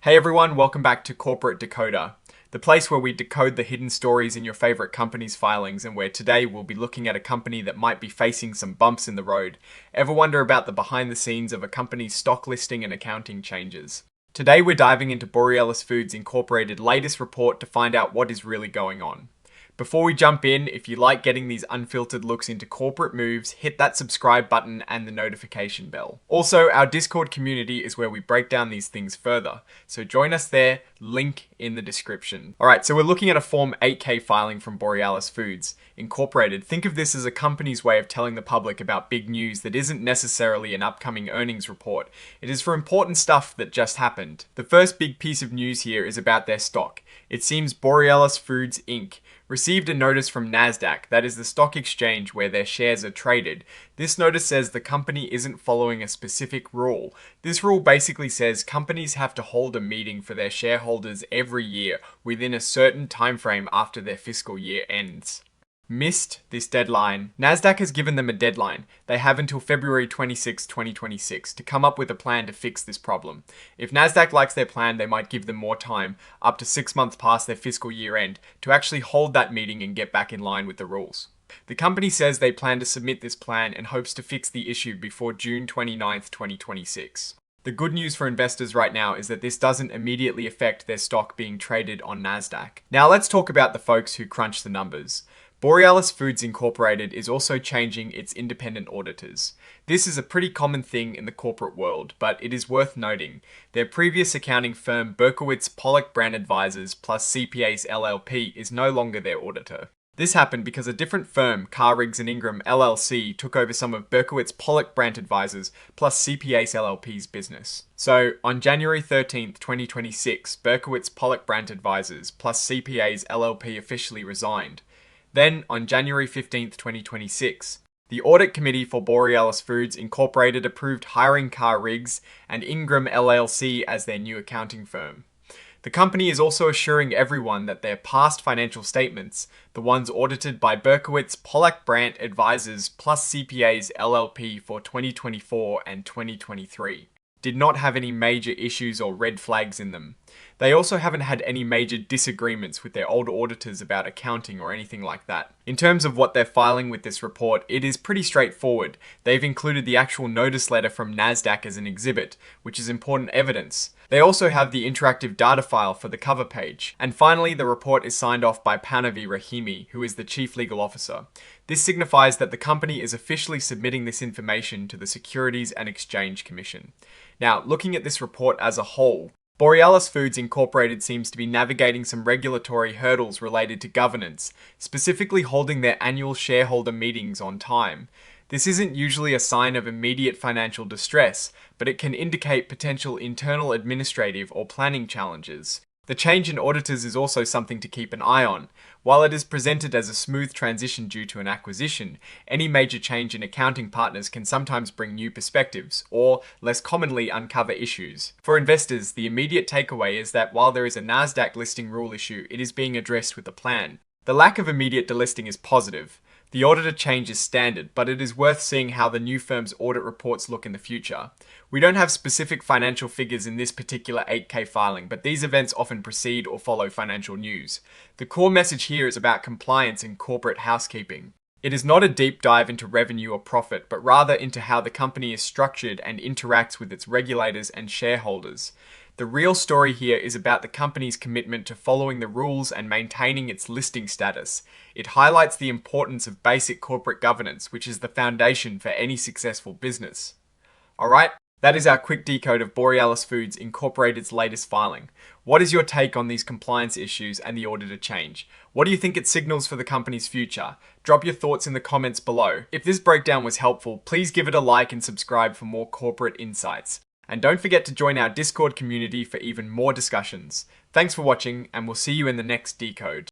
Hey everyone, welcome back to Corporate Decoder, the place where we decode the hidden stories in your favorite company's filings, and where today we'll be looking at a company that might be facing some bumps in the road. Ever wonder about the behind the scenes of a company's stock listing and accounting changes? Today we're diving into Borealis Foods Incorporated latest report to find out what is really going on. Before we jump in, if you like getting these unfiltered looks into corporate moves, hit that subscribe button and the notification bell. Also, our Discord community is where we break down these things further, so join us there, link in the description. Alright, so we're looking at a Form 8K filing from Borealis Foods Incorporated. Think of this as a company's way of telling the public about big news that isn't necessarily an upcoming earnings report. It is for important stuff that just happened. The first big piece of news here is about their stock. It seems Borealis Foods Inc. received a notice from Nasdaq, that is the stock exchange where their shares are traded. This notice says the company isn't following a specific rule. This rule basically says companies have to hold a meeting for their shareholders every year within a certain time frame after their fiscal year ends. Missed this deadline. Nasdaq has given them a deadline. They have until February 26, 2026 to come up with a plan to fix this problem. If Nasdaq likes their plan, they might give them more time, up to 6 months past their fiscal year end, to actually hold that meeting and get back in line with the rules. The company says they plan to submit this plan and hopes to fix the issue before June 29, 2026. The good news for investors right now is that this doesn't immediately affect their stock being traded on Nasdaq. Now let's talk about the folks who crunch the numbers. Borealis Foods Incorporated is also changing its independent auditors. This is a pretty common thing in the corporate world, but it is worth noting. Their previous accounting firm Berkowitz Pollack Brand Advisors plus CPAs LLP is no longer their auditor. This happened because a different firm, Carr Riggs & Ingram LLC, took over some of Berkowitz Pollack Brand Advisors plus CPAs LLP's business. So, on January 13th, 2026, Berkowitz Pollack Brand Advisors plus CPAs LLP officially resigned. Then, on January 15th, 2026, the Audit Committee for Borealis Foods Incorporated approved hiring Carr Riggs and Ingram LLC as their new accounting firm. The company is also assuring everyone that their past financial statements, the ones audited by Berkowitz Pollack Brand Advisors plus CPAs LLP for 2024 and 2023, did not have any major issues or red flags in them. They also haven't had any major disagreements with their old auditors about accounting or anything like that. In terms of what they're filing with this report, it is pretty straightforward. They've included the actual notice letter from Nasdaq as an exhibit, which is important evidence. They also have the interactive data file for the cover page. And finally, the report is signed off by Panavi Rahimi, who is the Chief Legal Officer. This signifies that the company is officially submitting this information to the Securities and Exchange Commission. Now, looking at this report as a whole, Borealis Foods Incorporated seems to be navigating some regulatory hurdles related to governance, specifically holding their annual shareholder meetings on time. This isn't usually a sign of immediate financial distress, but it can indicate potential internal administrative or planning challenges. The change in auditors is also something to keep an eye on. While it is presented as a smooth transition due to an acquisition, any major change in accounting partners can sometimes bring new perspectives, or, less commonly, uncover issues. For investors, the immediate takeaway is that while there is a Nasdaq listing rule issue, it is being addressed with a plan. The lack of immediate delisting is positive. The auditor change is standard, but it is worth seeing how the new firm's audit reports look in the future. We don't have specific financial figures in this particular 8K filing, but these events often precede or follow financial news. The core message here is about compliance and corporate housekeeping. It is not a deep dive into revenue or profit, but rather into how the company is structured and interacts with its regulators and shareholders. The real story here is about the company's commitment to following the rules and maintaining its listing status. It highlights the importance of basic corporate governance, which is the foundation for any successful business. Alright, that is our quick decode of Borealis Foods Incorporated's latest filing. What is your take on these compliance issues and the auditor change? What do you think it signals for the company's future? Drop your thoughts in the comments below. If this breakdown was helpful, please give it a like and subscribe for more corporate insights. And don't forget to join our Discord community for even more discussions. Thanks for watching, and we'll see you in the next decode.